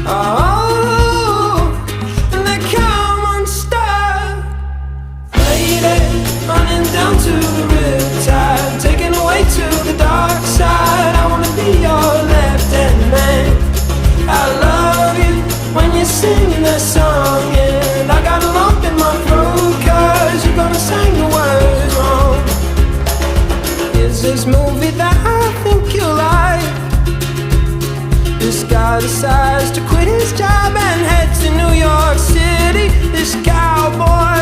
Oh, and they come unstuck. Lady, running down to the riptide, taken away to the dark side. I wanna be your left-hand man. I love you when you're singing that song, and I got a lump in my throat 'cause you're gonna sing the words wrong. Here's this movie that I think you'll like. This guy decides to quit his job and head to New York City. This cowboy